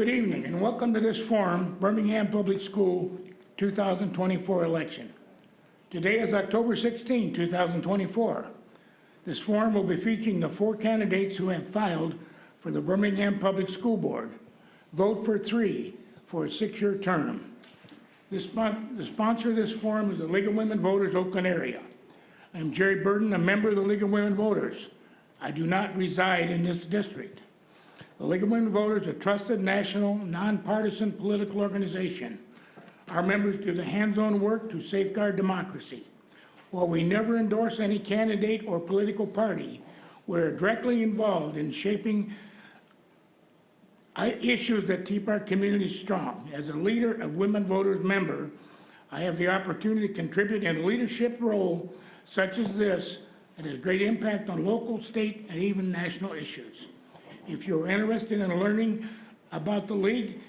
Good evening and welcome to this forum, Birmingham Public School 2024 election. Today is October 16, 2024. This forum will be featuring the 4 candidates who have filed for the Birmingham Public School Board. Vote for 3 for a 6-year term. The sponsor of this forum is the League of Women Voters, Oakland area. I am Jerry Burden, a member of the League of Women Voters. I do not reside in this district. The League of Women Voters is a trusted national, nonpartisan political organization. Our members do the hands-on work to safeguard democracy. While we never endorse any candidate or political party, we're directly involved in shaping issues that keep our community strong. As a leader of Women Voters member, I have the opportunity to contribute in a leadership role such as this that has great impact on local, state, and even national issues. If you're interested in learning about the League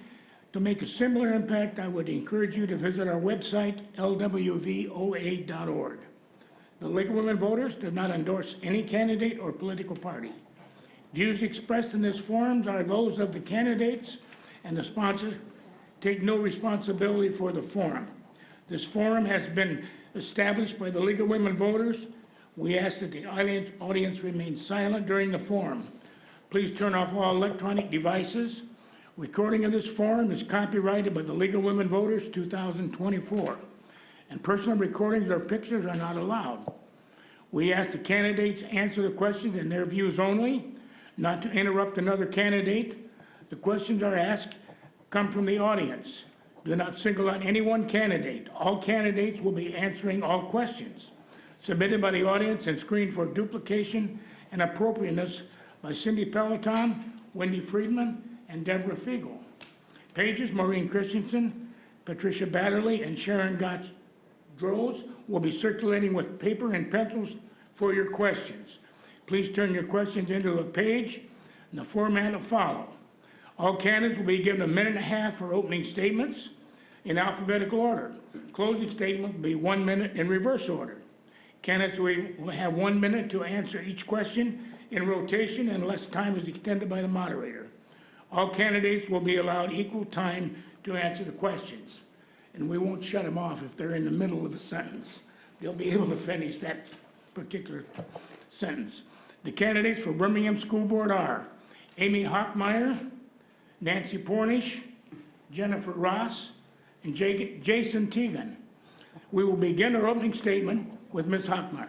to make a similar impact, I would encourage you to visit our website, lwvoa.org. The League of Women Voters does not endorse any candidate or political party. Views expressed in this forum are those of the candidates, and the sponsors take no responsibility for the forum. This forum has been established by the League of Women Voters. We ask that the audience remain silent during the forum. Please turn off all electronic devices. Recording of this forum is copyrighted by the League of Women Voters 2024, and personal recordings or pictures are not allowed. We ask the candidates answer the questions in their views only, not to interrupt another candidate. The questions are asked come from the audience. Do not single out any one candidate. All candidates will be answering all questions submitted by the audience and screened for duplication and appropriateness by Cindy Peloton, Wendy Friedman, and Deborah Fiegel. Pages Maureen Christensen, Patricia Batterley, and Sharon Gotch-Droz will be circulating with paper and pencils for your questions. Please turn your questions into a page, and the format will follow. All candidates will be given a minute and a half for opening statements in alphabetical order. Closing statement will be 1 minute in reverse order. Candidates will have 1 minute to answer each question in rotation unless time is extended by the moderator. All candidates will be allowed equal time to answer the questions, and we won't shut them off if they're in the middle of the sentence. They'll be able to finish that particular sentence. The candidates for Birmingham School Board are Amy Hochkammer, Nancy Pomish, Jennifer Rass, and Jason Tejani. We will begin our opening statement with Ms. Hochkammer.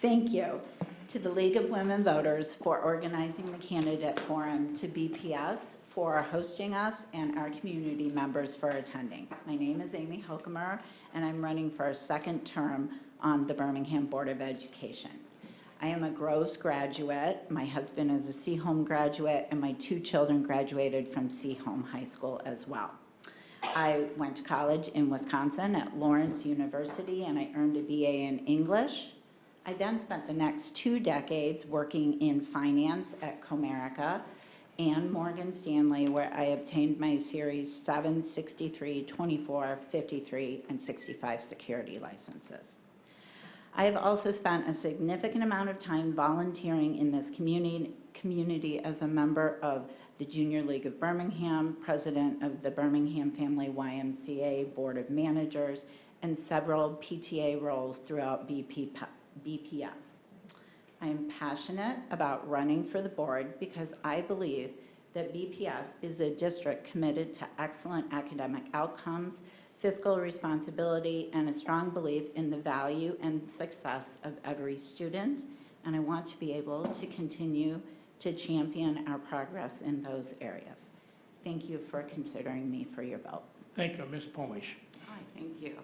Thank you to the League of Women Voters for organizing the candidate forum, to BPS for hosting us, and our community members for attending. My name is Amy Hochkammer, and I'm running for a 2nd term on the Birmingham Board of Education. I am a Groves graduate. My husband is a Seaholm graduate, and my 2 children graduated from Seaholm High School as well. I went to college in Wisconsin at Lawrence University, and I earned a BA in English. I then spent the next 2 decades working in finance at Comerica and Morgan Stanley, where I obtained my Series 7, 63, 24, 53, and 65 security licenses. I have also spent a significant amount of time volunteering in this community as a member of the Junior League of Birmingham, president of the Birmingham Family YMCA Board of Managers, and several PTA roles throughout BPS. I am passionate about running for the board because I believe that BPS is a district committed to excellent academic outcomes, fiscal responsibility, and a strong belief in the value and success of every student, and I want to be able to continue to champion our progress in those areas. Thank you for considering me for your vote. Thank you, Ms. Pomish. Hi, thank you.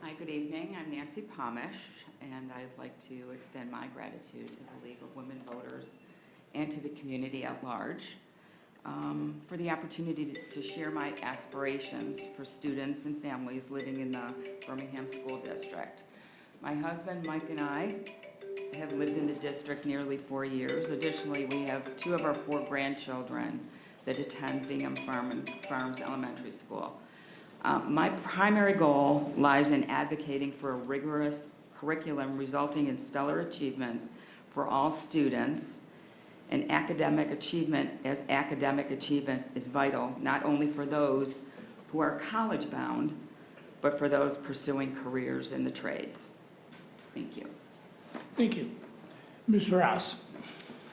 Hi, good evening. I'm Nancy Pomish, and I'd like to extend my gratitude to the League of Women Voters and to the community at large for the opportunity to share my aspirations for students and families living in the Birmingham School District. My husband, Mike, and I have lived in the district nearly 4 years. Additionally, we have 2 of our 4 grandchildren that attend Bingham Farms Elementary School. My primary goal lies in advocating for a rigorous curriculum resulting in stellar achievements for all students and academic achievement is vital, not only for those who are college-bound, but for those pursuing careers in the trades. Thank you. Thank you. Ms. Rass.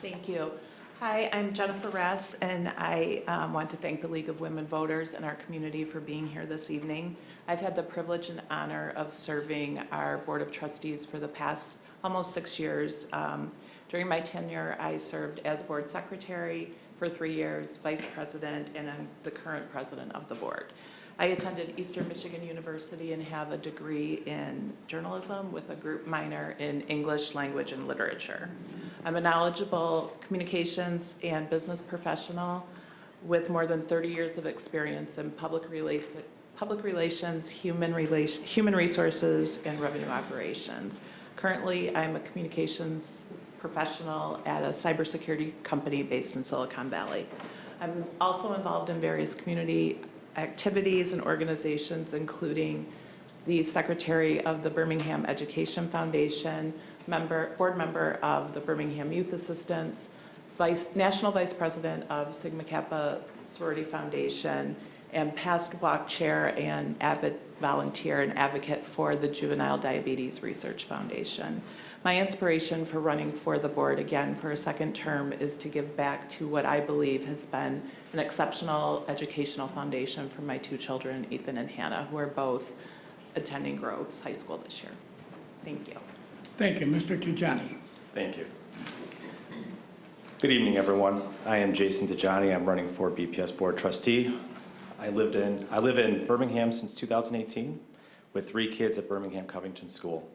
Thank you. Hi, I'm Jennifer Rass, and I want to thank the League of Women Voters and our community for being here this evening. I've had the privilege and honor of serving our Board of Trustees for the past almost 6 years. During my tenure, I served as Board Secretary for 3 years, Vice President, and I'm the current President of the Board. I attended Eastern Michigan University and have a degree in journalism with a group minor in English language and literature. I'm a knowledgeable communications and business professional with more than 30 years of experience in public relations, human resources, and revenue operations. Currently, I'm a communications professional at a cybersecurity company based in Silicon Valley. I'm also involved in various community activities and organizations, including the Secretary of the Birmingham Education Foundation, board member of the Birmingham Youth Assistance, National Vice President of Sigma Kappa Sorority Foundation, and past block chair and avid volunteer and advocate for the Juvenile Diabetes Research Foundation. My inspiration for running for the board again for a second term is to give back to what I believe has been an exceptional educational foundation for my 2 children, Ethan and Hannah, who are both attending Groves High School this year. Thank you. Thank you. Mr. Tejani. Thank you. Good evening, everyone. I am Jason Tejani. I'm running for BPS Board Trustee. I live in Birmingham since 2018 with 3 kids at Birmingham Covington School.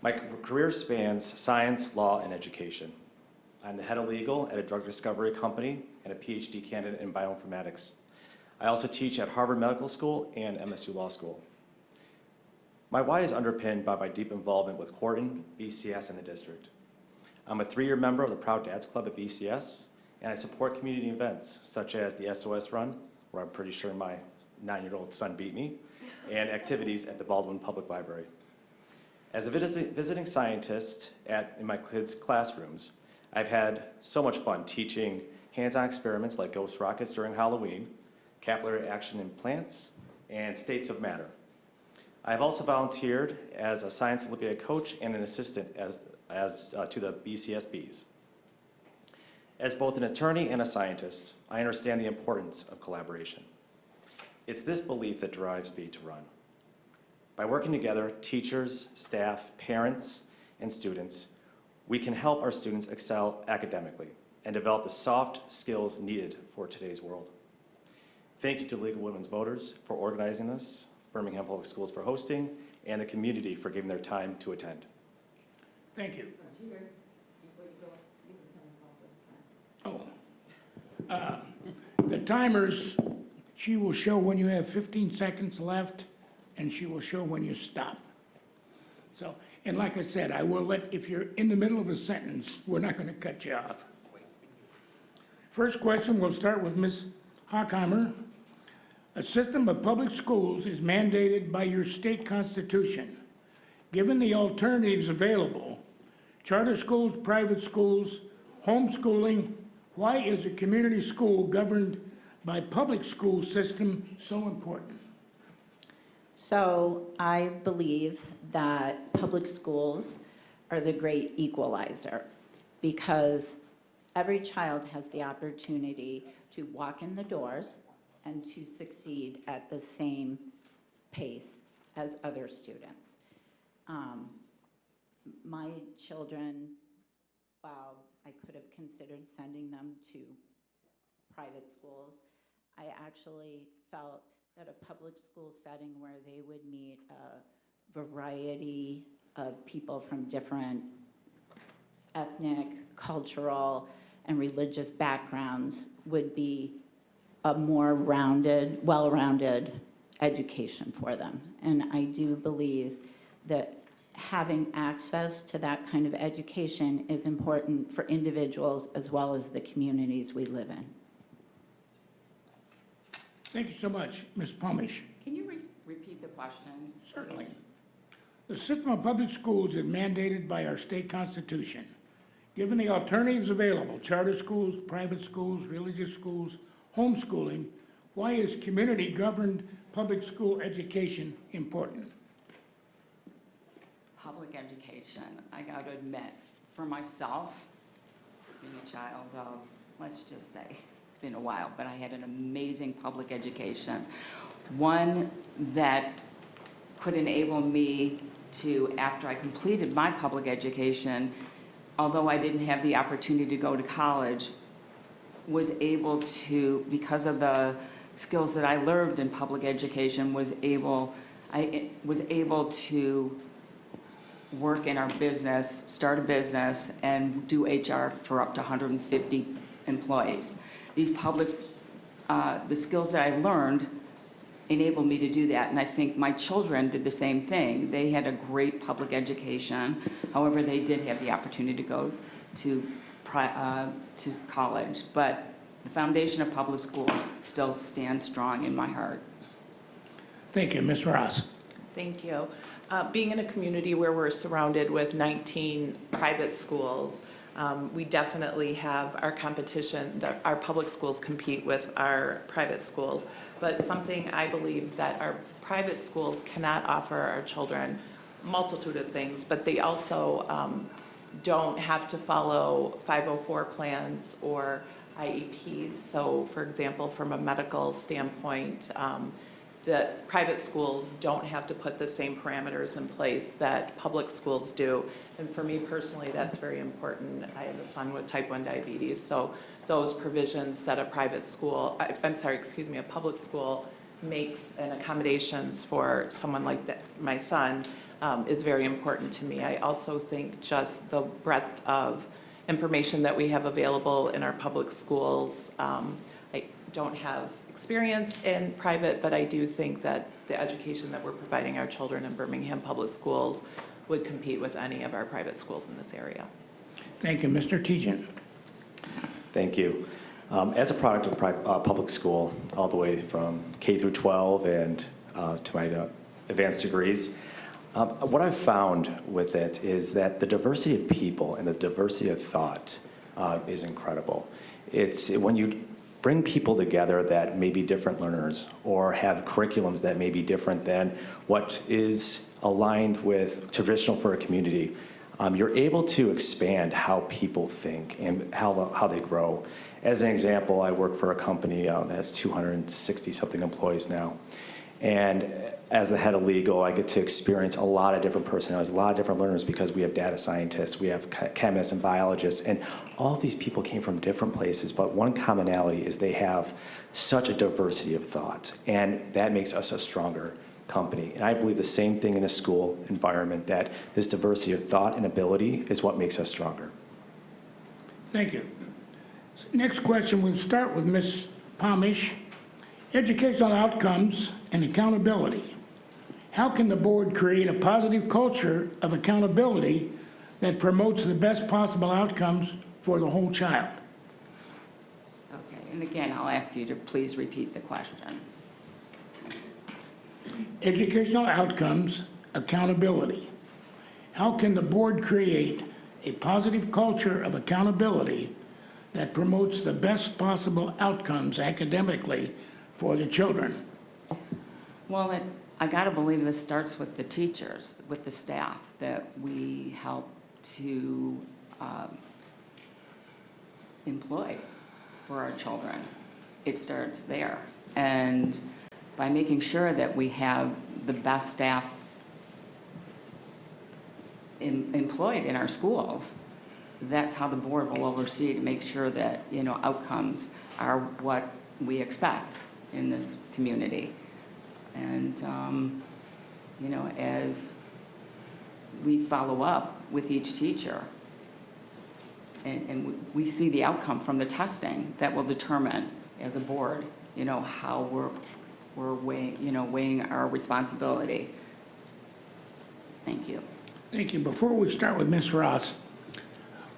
My career spans science, law, and education. I'm the head of legal at a drug discovery company and a PhD candidate in bioinformatics. I also teach at Harvard Medical School and MSU Law School. My why is underpinned by my deep involvement with Corton, BCS, and the district. I'm a 3-year member of the Proud Dads Club at BCS, and I support community events such as the SOS Run, where I'm pretty sure my 9-year-old son beat me, and activities at the Baldwin Public Library. As a visiting scientist in my kids' classrooms, I've had so much fun teaching hands-on experiments like ghost rockets during Halloween, capillary action in plants, and states of matter. I've also volunteered as a science Olympiad coach and an assistant to the BCSBs. As both an attorney and a scientist, I understand the importance of collaboration. It's this belief that drives me to run. By working together, teachers, staff, parents, and students, we can help our students excel academically and develop the soft skills needed for today's world. Thank you to the League of Women's Voters for organizing this, Birmingham Public Schools for hosting, and the community for giving their time to attend. Thank you. The timers, she will show when you have 15 seconds left, and she will show when you stop. So, and like I said, I will if you're in the middle of a sentence, we're not going to cut you off. First question, we'll start with Ms. Hochkammer. A system of public schools is mandated by your state constitution. Given the alternatives available, charter schools, private schools, homeschooling, why is a community school governed by public school system so important? So I believe that public schools are the great equalizer because every child has the opportunity to walk in the doors and to succeed at the same pace as other students. My children, while I could have considered sending them to private schools, I actually felt that a public school setting where they would meet a variety of people from different ethnic, cultural, and religious backgrounds would be a more rounded, well-rounded education for them. And I do believe that having access to that kind of education is important for individuals as well as the communities we live in. Thank you so much. Ms. Pomish. Can you repeat the question? Certainly. The system of public schools is mandated by our state constitution. Given the alternatives available, charter schools, private schools, religious schools, homeschooling, why is community-governed public school education important? Public education, I got to admit, for myself, being a child of, let's just say, it's been a while, but I had an amazing public education. One that could enable me to, after I completed my public education, although I didn't have the opportunity to go to college, was able to, because of the skills that I learned in public education, I was able to work in our business, start a business, and do HR for up to 150 employees. These the skills that I learned enabled me to do that, and I think my children did the same thing. They had a great public education. However, they did have the opportunity to go to college, but the foundation of public school still stands strong in my heart. Thank you, Ms. Ross. Thank you. Being in a community where we're surrounded with 19 private schools, we definitely have our competition. Our public schools compete with our private schools, but something I believe that our private schools cannot offer our children, multitude of things, but they also don't have to follow 504 plans or IEPs. So, for example, from a medical standpoint, the private schools don't have to put the same parameters in place that public schools do. And for me personally, that's very important. I have a son with type 1 diabetes, so those provisions that a public school makes and accommodations for someone like that, my son, is very important to me. I also think just the breadth of information that we have available in our public schools. I don't have experience in private, but I do think that the education that we're providing our children in Birmingham Public Schools would compete with any of our private schools in this area. Thank you, Mr. Tejani. Thank you. As a product of public school, all the way from K through 12 and to my advanced degrees, what I've found with it is that the diversity of people and the diversity of thought is incredible. It's when you bring people together that may be different learners or have curriculums that may be different than what is aligned with traditional for a community, you're able to expand how people think and how they grow. As an example, I work for a company that has 260-something employees now. And as the head of legal, I get to experience a lot of different personalities, a lot of different learners, because we have data scientists, we have chemists and biologists, and all of these people came from different places, but one commonality is they have such a diversity of thought, and that makes us a stronger company. And I believe the same thing in a school environment, that this diversity of thought and ability is what makes us stronger. Thank you. Next question, we'll start with Ms. Pomish. Educational outcomes and accountability. How can the board create a positive culture of accountability that promotes the best possible outcomes for the whole child? Okay, and again, I'll ask you to please repeat the question. Educational outcomes, accountability. How can the board create a positive culture of accountability that promotes the best possible outcomes academically for the children? Well, I gotta believe this starts with the teachers, with the staff that we help to employ for our children. It starts there. And by making sure that we have the best staff employed in our schools, that's how the board will oversee to make sure that, outcomes are what we expect in this community. And, as we follow up with each teacher, and we see the outcome from the testing, that will determine, as a board, how we're weighing our responsibility. Thank you. Thank you. Before we start with Ms. Ross,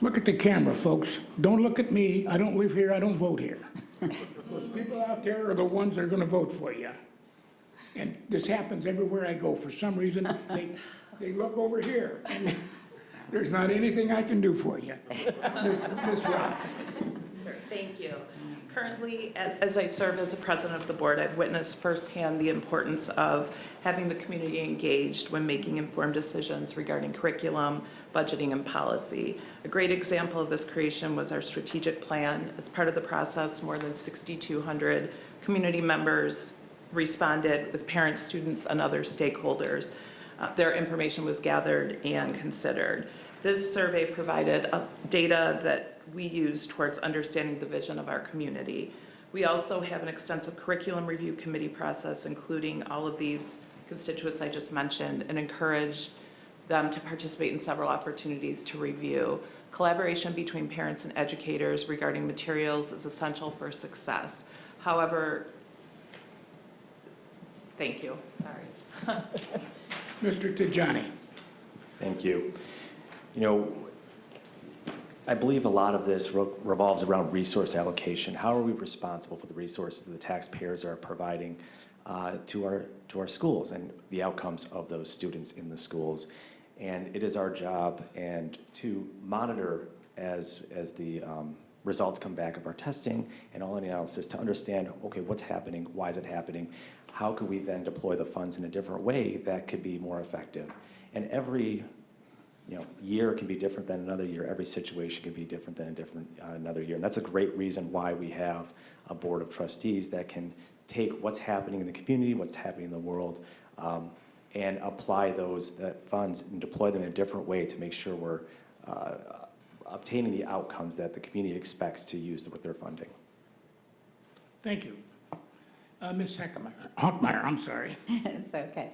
look at the camera, folks. Don't look at me. I don't live here. I don't vote here. Those people out there are the ones that are going to vote for you. And this happens everywhere I go. For some reason, they look over here. And There's not anything I can do for you. Ms. Ross. Sure, thank you. Currently, as I serve as the president of the board, I've witnessed firsthand the importance of having the community engaged when making informed decisions regarding curriculum, budgeting, and policy. A great example of this creation was our strategic plan. As part of the process, more than 6,200 community members responded with parents, students, and other stakeholders. Their information was gathered and considered. This survey provided data that we use towards understanding the vision of our community. We also have an extensive curriculum review committee process, including all of these constituents I just mentioned, and encouraged them to participate in several opportunities to review. Collaboration between parents and educators regarding materials is essential for success. However, thank you, sorry. Mr. Tejani. Thank you. You know, I believe a lot of this revolves around resource allocation. How are we responsible for the resources that the taxpayers are providing to our schools and the outcomes of those students in the schools? And it is our job and to monitor as the results come back of our testing and all the analysis to understand, okay, what's happening, why is it happening, how could we then deploy the funds in a different way that could be more effective? And every year can be different than another year. Every situation can be different than another year. And that's a great reason why we have a board of trustees that can take what's happening in the community, what's happening in the world, and apply that funds and deploy them in a different way to make sure we're obtaining the outcomes that the community expects to use with their funding. Thank you. Ms. Hochkammer, I'm sorry. It's okay.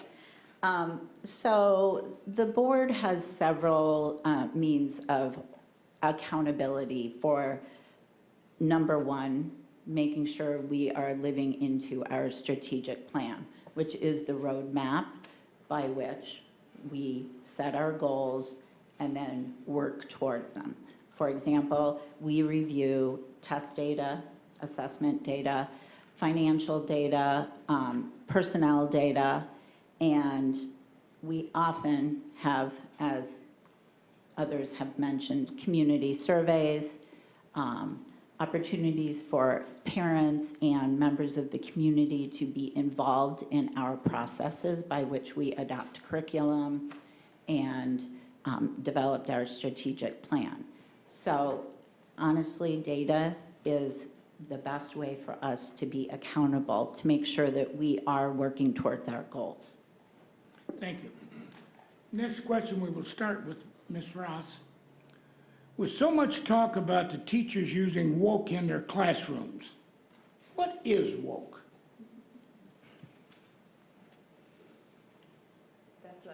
So the board has several means of accountability for, number one, making sure we are living into our strategic plan, which is the roadmap by which we set our goals and then work towards them. For example, we review test data, assessment data, financial data, personnel data, and we often have, as others have mentioned, community surveys, opportunities for parents and members of the community to be involved in our processes by which we adopt curriculum and developed our strategic plan. So honestly, data is the best way for us to be accountable, to make sure that we are working towards our goals. Thank you. Next question, we will start with Ms. Ross. With so much talk about the teachers using woke in their classrooms, what is woke? That's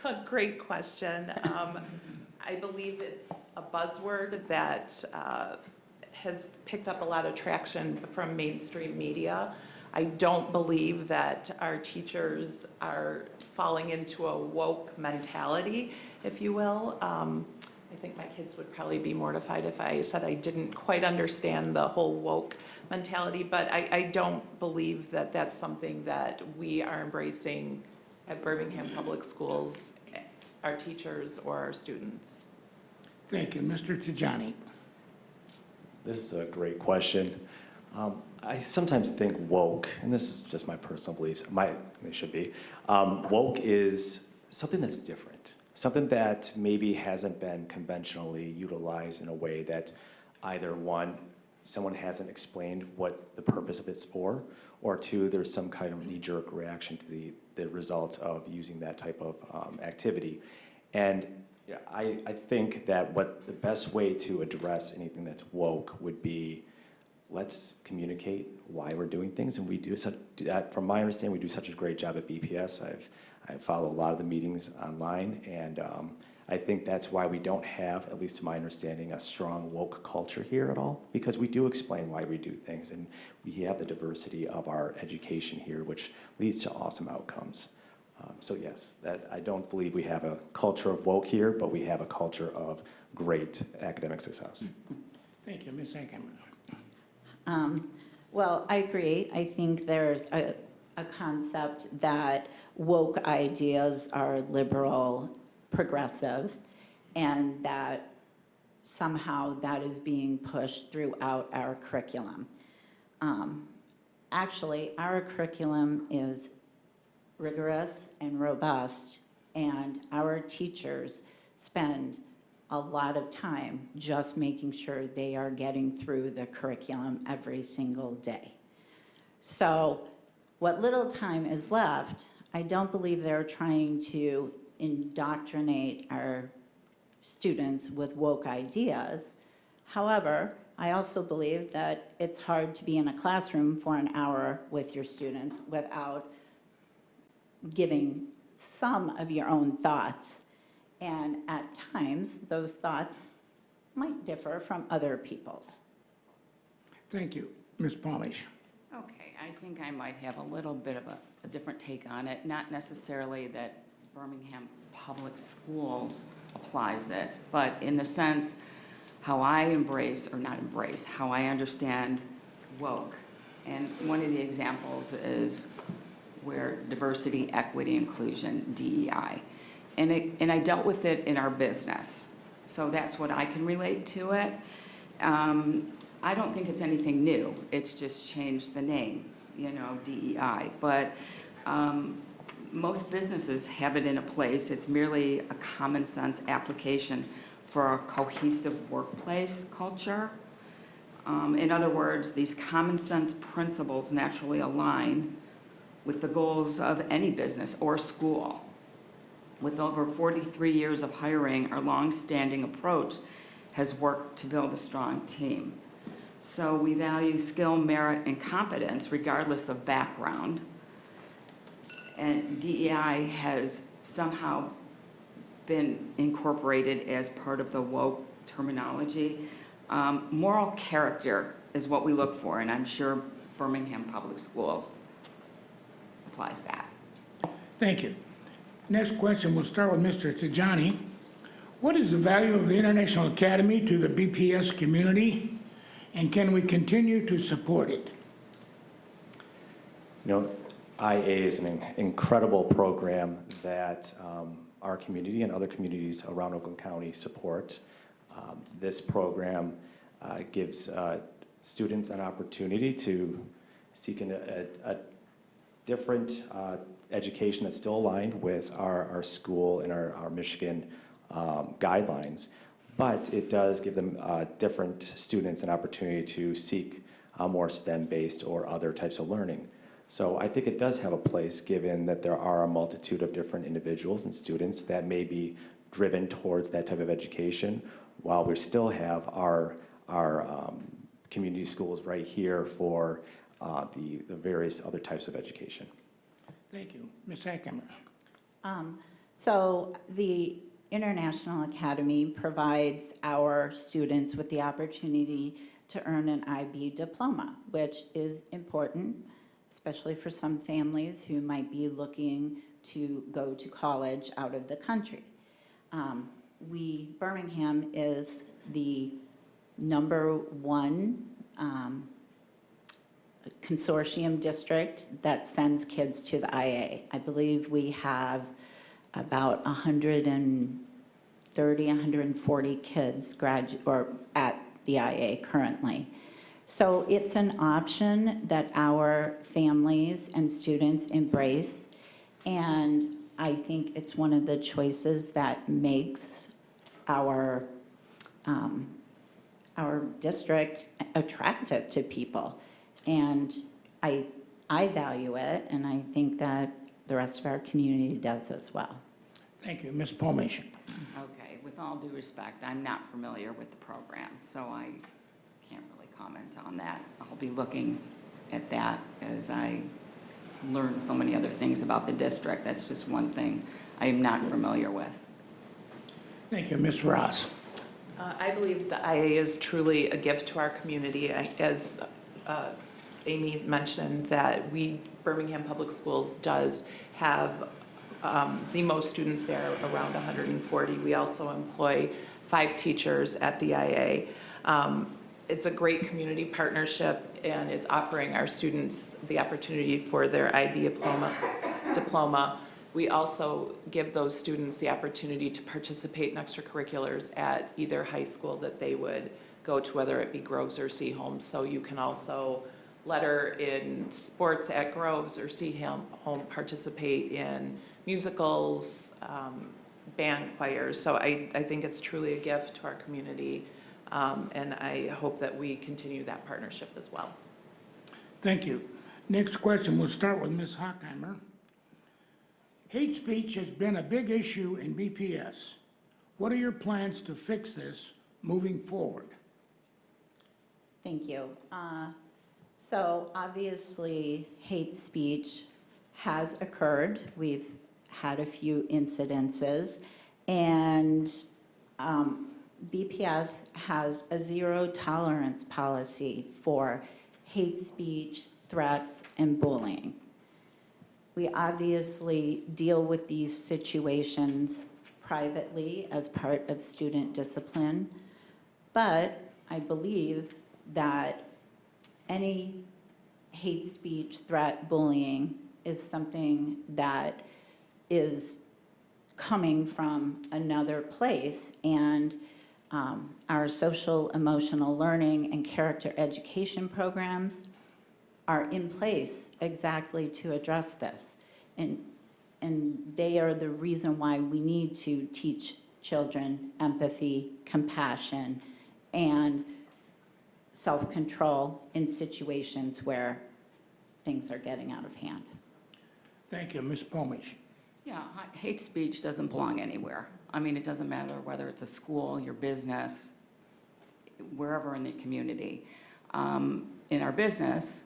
a great question. I believe it's a buzzword that has picked up a lot of traction from mainstream media. I don't believe that our teachers are falling into a woke mentality, if you will. I think my kids would probably be mortified if I said I didn't quite understand the whole woke mentality, but I don't believe that that's something that we are embracing at Birmingham Public Schools, our teachers or our students. Thank you. Mr. Tejani. This is a great question. I sometimes think woke, and this is just my personal beliefs, it should be, woke is something that's different, something that maybe hasn't been conventionally utilized in a way that either one, someone hasn't explained what the purpose of it's for, or two, there's some kind of knee-jerk reaction to the results of using that type of activity. And I think that what the best way to address anything that's woke would be, let's communicate why we're doing things, and we do that. From my understanding, we do such a great job at BPS. I follow a lot of the meetings online, and I think that's why we don't have, at least to my understanding, a strong woke culture here at all, because we do explain why we do things, and we have the diversity of our education here, which leads to awesome outcomes. So yes, I don't believe we have a culture of woke here, but we have a culture of great academic success. Thank you. Ms. Ackerman. Well, I agree. I think there's a concept that woke ideas are liberal, progressive, and that somehow that is being pushed throughout our curriculum. Actually, our curriculum is rigorous and robust, and our teachers spend a lot of time just making sure they are getting through the curriculum every single day. So what little time is left, I don't believe they're trying to indoctrinate our students with woke ideas. However, I also believe that it's hard to be in a classroom for an hour with your students without giving some of your own thoughts. And at times, those thoughts might differ from other people's. Thank you. Ms. Pomish. Okay, I think I might have a little bit of a different take on it. Not necessarily that Birmingham Public Schools applies it, but in the sense how I embrace, or not embrace, how I understand woke. And one of the examples is where diversity, equity, inclusion, DEI. And I dealt with it in our business. So that's what I can relate to it. I don't think it's anything new. It's just changed the name, DEI. But most businesses have it in a place. It's merely a common sense application for a cohesive workplace culture. In other words, these common sense principles naturally align with the goals of any business or school. With over 43 years of hiring, our long-standing approach has worked to build a strong team. So we value skill, merit, and competence regardless of background. And DEI has somehow been incorporated as part of the woke terminology. Moral character is what we look for, and I'm sure Birmingham Public Schools applies that. Thank you. Next question, we'll start with Mr. Tejani. What is the value of the International Academy to the BPS community, and can we continue to support it? IA is an incredible program that our community and other communities around Oakland County support. This program gives students an opportunity to seek a different education that's still aligned with our school and our Michigan guidelines, but it does give them different students an opportunity to seek more STEM-based or other types of learning. So I think it does have a place, given that there are a multitude of different individuals and students that may be driven towards that type of education, while we still have our community schools right here for the various other types of education. Thank you. Ms. Hochkammer. So the International Academy provides our students with the opportunity to earn an IB diploma, which is important, especially for some families who might be looking to go to college out of the country. Birmingham is the #1 consortium district that sends kids to the IA. I believe we have about 130, 140 kids at the IA currently. So it's an option that our families and students embrace, and I think it's one of the choices that makes our district attractive to people. And I value it, and I think that the rest of our community does as well. Thank you. Ms. Pomish. Okay, with all due respect, I'm not familiar with the program, so I can't really comment on that. I'll be looking at that as I learn so many other things about the district. That's just one thing I am not familiar with. Thank you. Ms. Rass. I believe the IA is truly a gift to our community. As Amy mentioned, that Birmingham Public Schools does have the most students there, around 140. We also employ 5 teachers at the IA. It's a great community partnership, and it's offering our students the opportunity for their IB diploma We also give those students the opportunity to participate in extracurriculars at either high school that they would go to, whether it be Groves or Seaholm. So you can also letter in sports at Groves or Seaholm, participate in musicals, band choirs. So I think it's truly a gift to our community, and I hope that we continue that partnership as well. Thank you. Next question, we'll start with Ms. Hochkammer. Hate speech has been a big issue in BPS. What are your plans to fix this moving forward? Thank you. So obviously, hate speech has occurred. We've had a few incidences, and BPS has a zero tolerance policy for hate speech, threats, and bullying. We obviously deal with these situations privately as part of student discipline, but I believe that any hate speech, threat, bullying is something that is coming from another place, and our social emotional learning and character education programs are in place exactly to address this. And they are the reason why we need to teach children empathy, compassion, and self-control in situations where things are getting out of hand. Thank you, Ms. Pomish. Yeah, hate speech doesn't belong anywhere. I mean, it doesn't matter whether it's a school, your business, wherever in the community. In our business,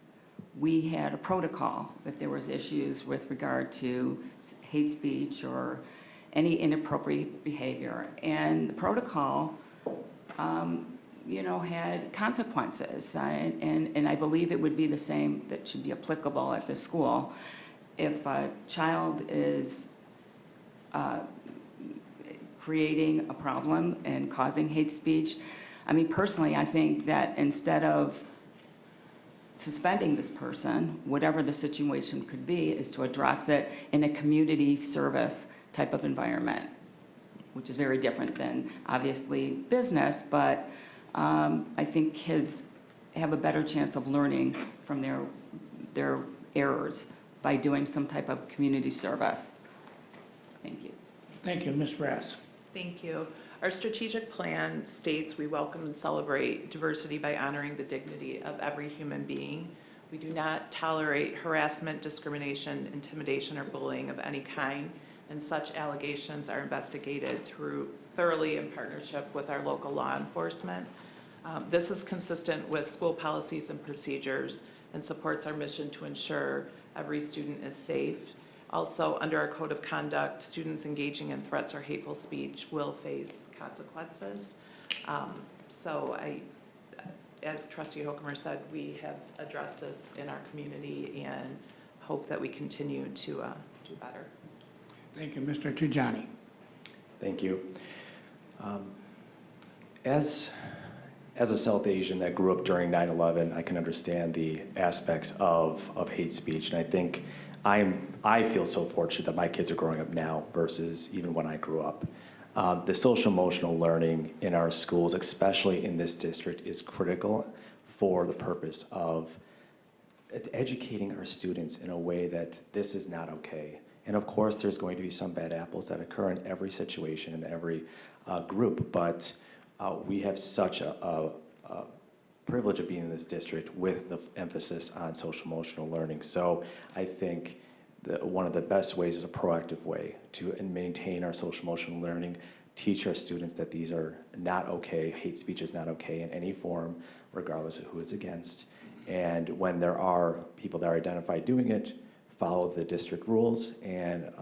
we had a protocol if there was issues with regard to hate speech or any inappropriate behavior. And the protocol, had consequences. And I believe it would be the same that should be applicable at the school. If a child is creating a problem and causing hate speech, I mean, personally, I think that instead of suspending this person, whatever the situation could be, is to address it in a community service type of environment, which is very different than, obviously, business, but I think kids have a better chance of learning from their errors by doing some type of community service. Thank you. Thank you, Ms. Rass. Thank you. Our strategic plan states we welcome and celebrate diversity by honoring the dignity of every human being. We do not tolerate harassment, discrimination, intimidation, or bullying of any kind, and such allegations are investigated thoroughly in partnership with our local law enforcement. This is consistent with school policies and procedures and supports our mission to ensure every student is safe. Also, under our code of conduct, students engaging in threats or hateful speech will face consequences. As Trustee Hochkammer said, we have addressed this in our community and hope that we continue to do better. Thank you, Mr. Tejani. Thank you. As a South Asian that grew up during 9/11, I can understand the aspects of hate speech, and I think I feel so fortunate that my kids are growing up now versus even when I grew up. The social emotional learning in our schools, especially in this district, is critical for the purpose of educating our students in a way that this is not okay. And of course, there's going to be some bad apples that occur in every situation, in every group, but we have such a privilege of being in this district with the emphasis on social emotional learning. So I think one of the best ways is a proactive way to maintain our social emotional learning, teach our students that these are not okay, hate speech is not okay in any form, regardless of who it's against. And when there are people that are identified doing it, follow the district rules and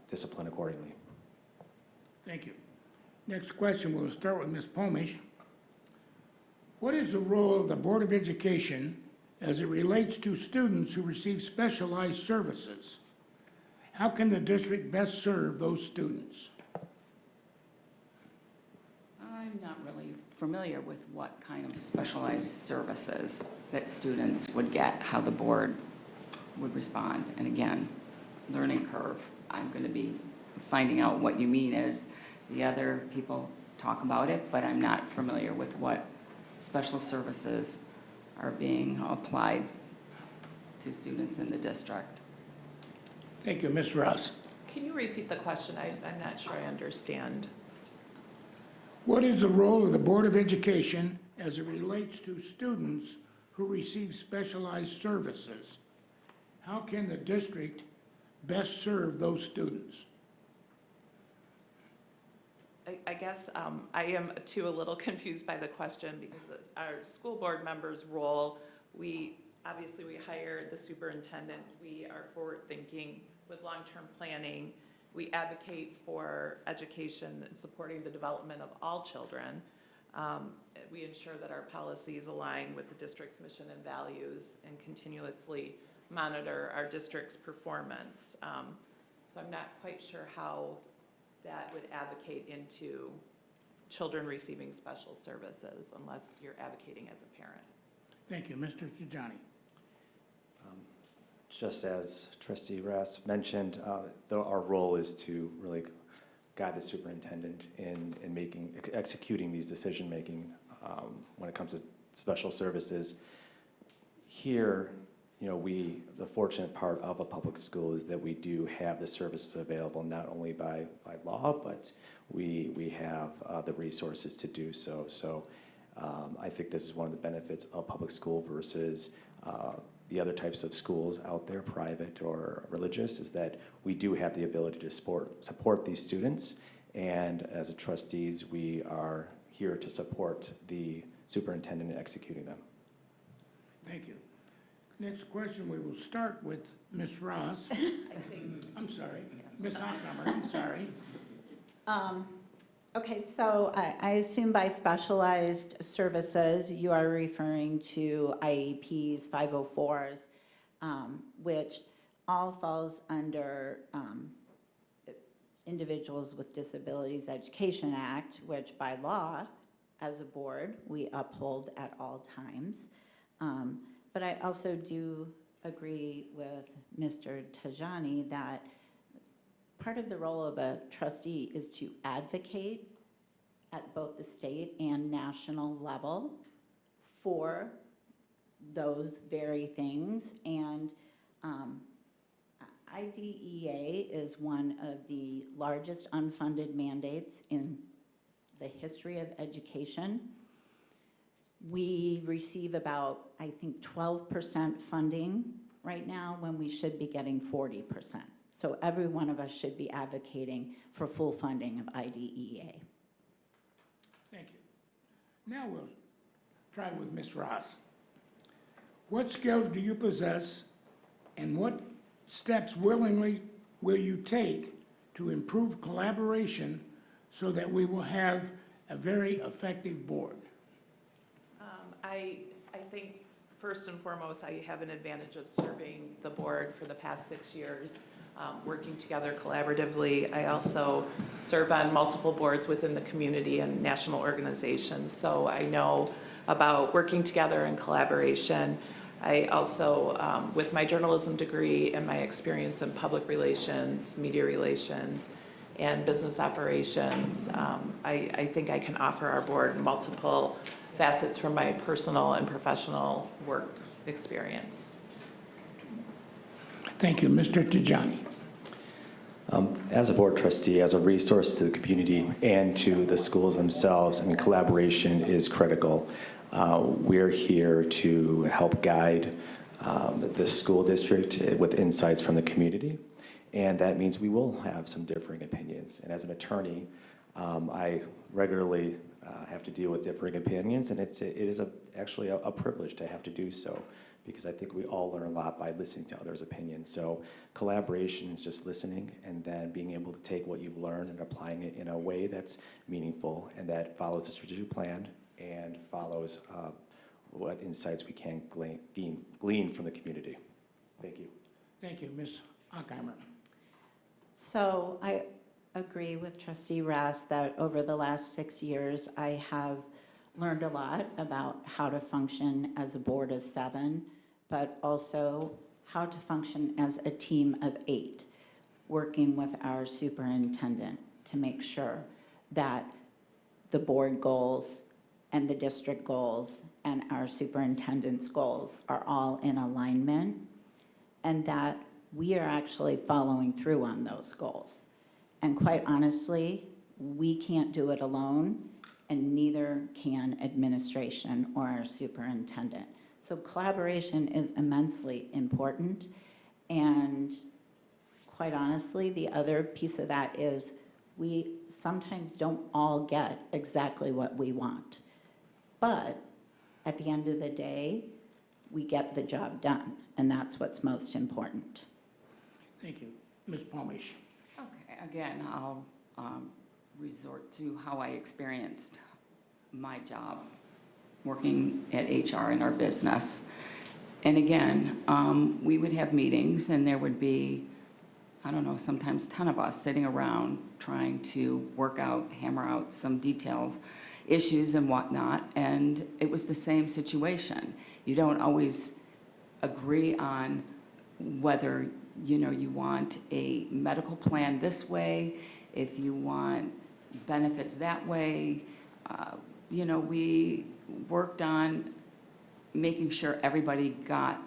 discipline accordingly. Thank you. Next question, we'll start with Ms. Pomish. What is the role of the Board of Education as it relates to students who receive specialized services? How can the district best serve those students? I'm not really familiar with what kind of specialized services that students would get, how the board would respond. And again, learning curve. I'm going to be finding out what you mean as the other people talk about it, but I'm not familiar with what special services are being applied to students in the district. Thank you, Ms. Ross. Can you repeat the question? I'm not sure I understand. What is the role of the Board of Education as it relates to students who receive specialized services? How can the district best serve those students? I guess I am too a little confused by the question because our school board members' role, obviously we hire the superintendent, we are forward-thinking with long-term planning, we advocate for education and supporting the development of all children. We ensure that our policies align with the district's mission and values and continuously monitor our district's performance. So I'm not quite sure how that would advocate into children receiving special services unless you're advocating as a parent. Thank you, Mr. Tejani. Just as Trustee Rass mentioned, our role is to really guide the superintendent in executing these decision-making when it comes to special services. Here, the fortunate part of a public school is that we do have the services available not only by law, but we have the resources to do so. So I think this is one of the benefits of public school versus the other types of schools out there, private or religious, is that we do have the ability to support these students. And as a trustees, we are here to support the superintendent in executing them. Thank you. Next question, we will start with Ms. Ross. I'm sorry, Ms. Hochkammer, I'm sorry. Okay, so I assume by specialized services, you are referring to IEPs, 504s, which all falls under Individuals with Disabilities Education Act, which by law, as a board, we uphold at all times. But I also do agree with Mr. Tejani that part of the role of a trustee is to advocate at both the state and national level for those very things. And IDEA is one of the largest unfunded mandates in the history of education. We receive about, I think, 12% funding right now when we should be getting 40%. So every one of us should be advocating for full funding of IDEA. Thank you. Now we'll try with Ms. Ross. What skills do you possess and what steps willingly will you take to improve collaboration so that we will have a very effective board? I think first and foremost, I have an advantage of serving the board for the past 6 years, working together collaboratively. I also serve on multiple boards within the community and national organizations, so I know about working together and collaboration. I also, with my journalism degree and my experience in public relations, media relations, and business operations, I think I can offer our board multiple facets from my personal and professional work experience. Thank you. Mr. Tejani. As a board trustee, as a resource to the community and to the schools themselves, collaboration is critical. We're here to help guide the school district with insights from the community, and that means we will have some differing opinions. And as an attorney, I regularly have to deal with differing opinions, and it is actually a privilege to have to do so, because I think we all learn a lot by listening to others' opinions. So collaboration is just listening and then being able to take what you've learned and applying it in a way that's meaningful and that follows the strategic plan and follows what insights we can glean from the community. Thank you. Thank you. Ms. Hochkammer. So I agree with Trustee Rass that over the last 6 years, I have learned a lot about how to function as a board of 7, but also how to function as a team of 8. working with our superintendent to make sure that the board goals and the district goals and our superintendent's goals are all in alignment, and that we are actually following through on those goals. And quite honestly, we can't do it alone, and neither can administration or our superintendent. So collaboration is immensely important, and quite honestly, the other piece of that is we sometimes don't all get exactly what we want. But at the end of the day, we get the job done, and that's what's most important. Thank you. Ms. Pomish. Okay, again, I'll resort to how I experienced my job working at HR in our business. And again, we would have meetings, and there would be, I don't know, sometimes 10 of us sitting around trying to work out, hammer out some details, issues and whatnot, and it was the same situation. You don't always agree on whether, you want a medical plan this way, if you want benefits that way. We worked on making sure everybody got,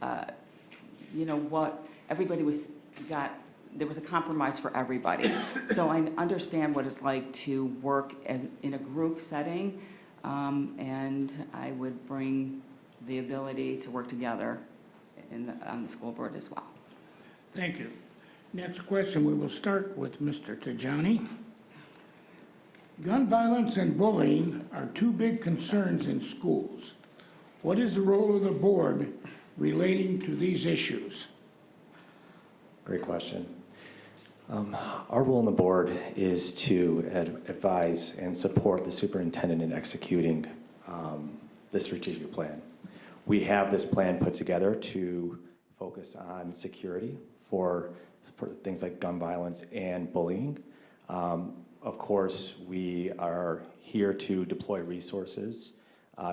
what everybody there was a compromise for everybody. So I understand what it's like to work in a group setting, and I would bring the ability to work together on the school board as well. Thank you. Next question, we will start with Mr. Tejani. Gun violence and bullying are two big concerns in schools. What is the role of the board relating to these issues? Great question. Our role on the board is to advise and support the superintendent in executing the strategic plan. We have this plan put together to focus on security for things like gun violence and bullying. Of course, we are here to deploy resources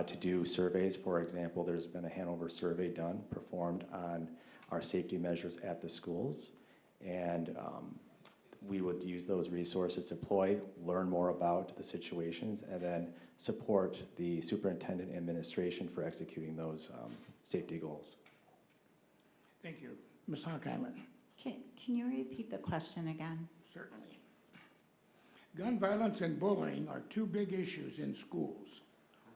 to do surveys. For example, there's been a Hanover survey performed on our safety measures at the schools. And we would use those resources to deploy, learn more about the situations, and then support the superintendent and administration for executing those safety goals. Thank you. Ms. Hochkammer. Can you repeat the question again? Certainly. Gun violence and bullying are two big issues in schools.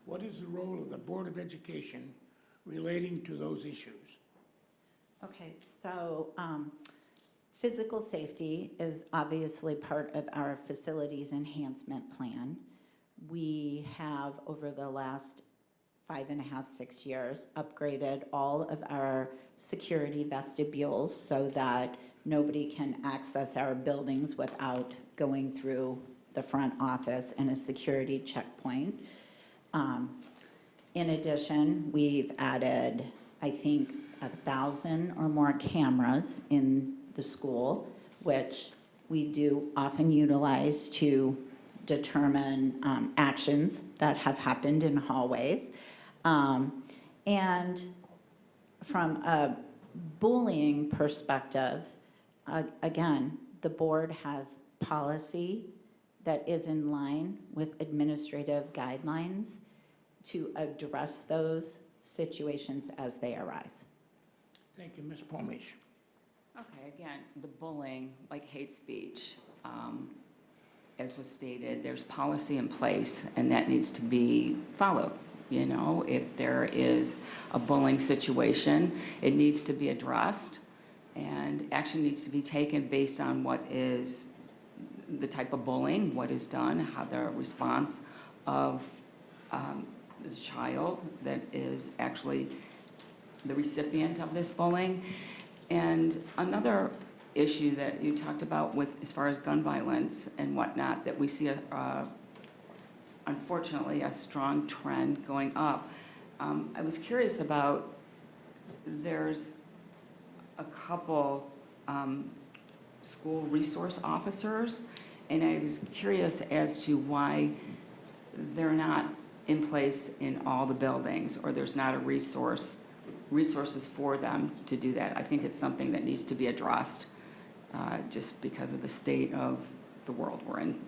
What is the role of the Board of Education relating to those issues? Okay, so physical safety is obviously part of our facilities enhancement plan. We have, over the last 5.5, 6 years, upgraded all of our security vestibules so that nobody can access our buildings without going through the front office and a security checkpoint. In addition, we've added, I think, 1,000 or more cameras in the school, which we do often utilize to determine actions that have happened in hallways. And from a bullying perspective, again, the board has policy that is in line with administrative guidelines to address those situations as they arise. Thank you, Ms. Pomish. Okay, again, the bullying, like hate speech, as was stated, there's policy in place, and that needs to be followed. If there is a bullying situation, it needs to be addressed, and action needs to be taken based on what is the type of bullying, what is done, how the response of the child that is actually the recipient of this bullying. And another issue that you talked about with, as far as gun violence and whatnot, that we see, unfortunately, a strong trend going up. I was curious about, there's a couple school resource officers, and I was curious as to why they're not in place in all the buildings, or there's not a resources for them to do that. I think it's something that needs to be addressed, just because of the state of the world we're in.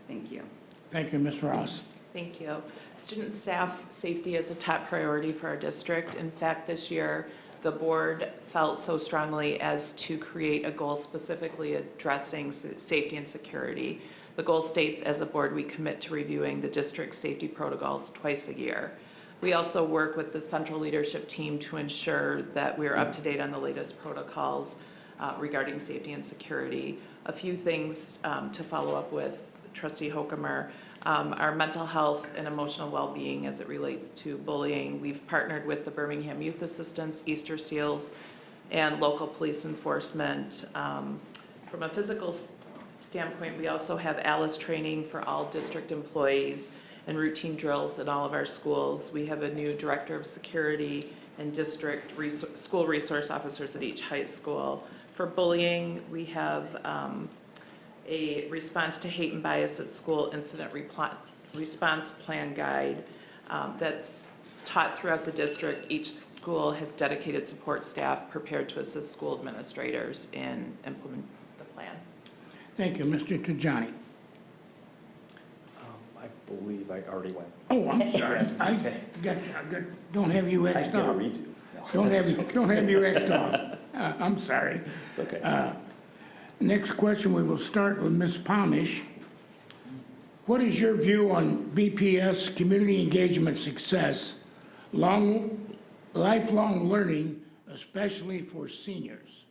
Thank you. Thank you, Ms. Ross. Thank you. Student and staff safety is a top priority for our district. In fact, this year, the board felt so strongly as to create a goal specifically addressing safety and security. The goal states, as a board, we commit to reviewing the district's safety protocols twice a year. We also work with the central leadership team to ensure that we are up to date on the latest protocols regarding safety and security. A few things to follow up with Trustee Hochkammer. Our mental health and emotional well-being as it relates to bullying. We've partnered with the Birmingham Youth Assistance, Easter Seals, and local police enforcement. From a physical standpoint, we also have ALICE training for all district employees and routine drills in all of our schools. We have a new director of security and district school resource officers at each high school. For bullying, we have a response to hate and bias at school incident response plan guide that's taught throughout the district. Each school has dedicated support staff prepared to assist school administrators in implementing the plan. Thank you, Mr. Tejani. I believe I already went. Oh, I'm sorry. Don't have you I Xed get a off. redo. No. Don't have you Xed off. I'm sorry. It's okay. Next question, we will start with Ms. Pomish. What is your view on BPS community engagement success, lifelong learning, especially for seniors?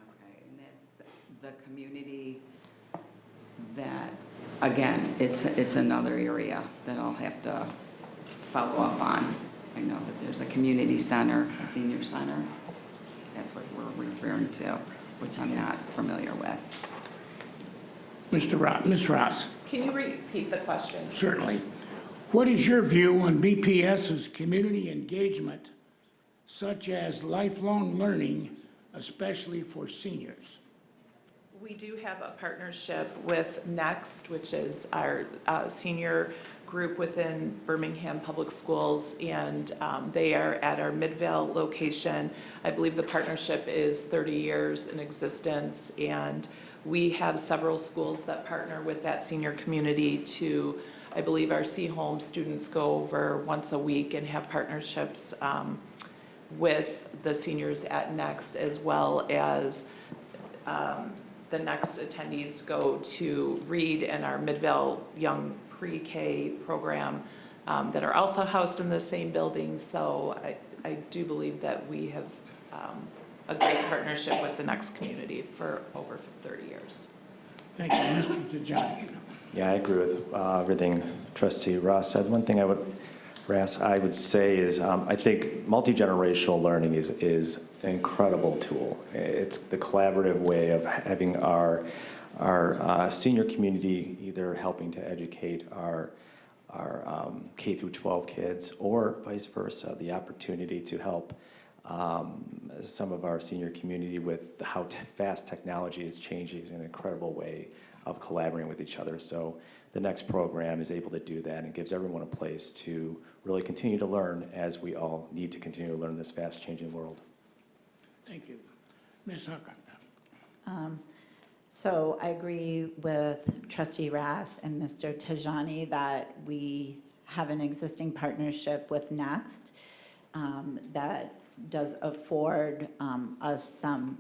Okay, and that's the community that, again, it's another area that I'll have to follow up on. I know that there's a community center, a senior center. That's what we're referring to, which I'm not familiar with. Ms. Ross, Can you repeat the question? certainly. What is your view on BPS's community engagement, such as lifelong learning, especially for seniors? We do have a partnership with Next, which is our senior group within Birmingham Public Schools, and they are at our Midvale location. I believe the partnership is 30 years in existence, and we have several schools that partner with that senior community to, I believe our C-Home students go over once a week and have partnerships with the seniors at Next, as well as the Next attendees go to read in our Midvale Young Pre-K program that are also housed in the same building. So I do believe that we have a great partnership with the Next community for over 30 years. Thank you, Mr. Tejani. Yeah, I agree with everything Trustee Ross said. One thing I would say is I think multi-generational learning is an incredible tool. It's the collaborative way of having our senior community either helping to educate our K through 12 kids, or vice versa, the opportunity to help some of our senior community with how fast technology is changing in an incredible way of collaborating with each other. So the next program is able to do that and gives everyone a place to really continue to learn, as we all need to continue to learn in this fast-changing world. Thank you. Ms. Huckett. So I agree with Trustee Rass and Mr. Tejani that we have an existing partnership with Next that does afford us some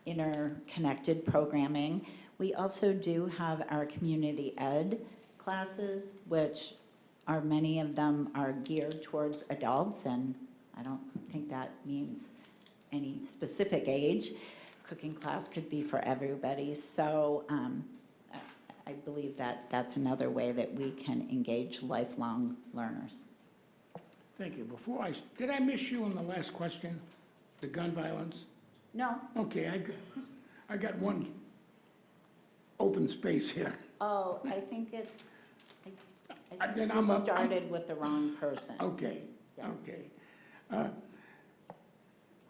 interconnected programming. We also do have our community ed classes, which many of them are geared towards adults, and I don't think that means any specific age. Cooking class could be for everybody. So I believe that that's another way that we can engage lifelong learners. Thank you. Did I miss you on the last question? The gun violence? No. Okay, I got one open space here. Oh, I think it's, I Then think I'm you up- started with the wrong person. Okay, Yeah. okay.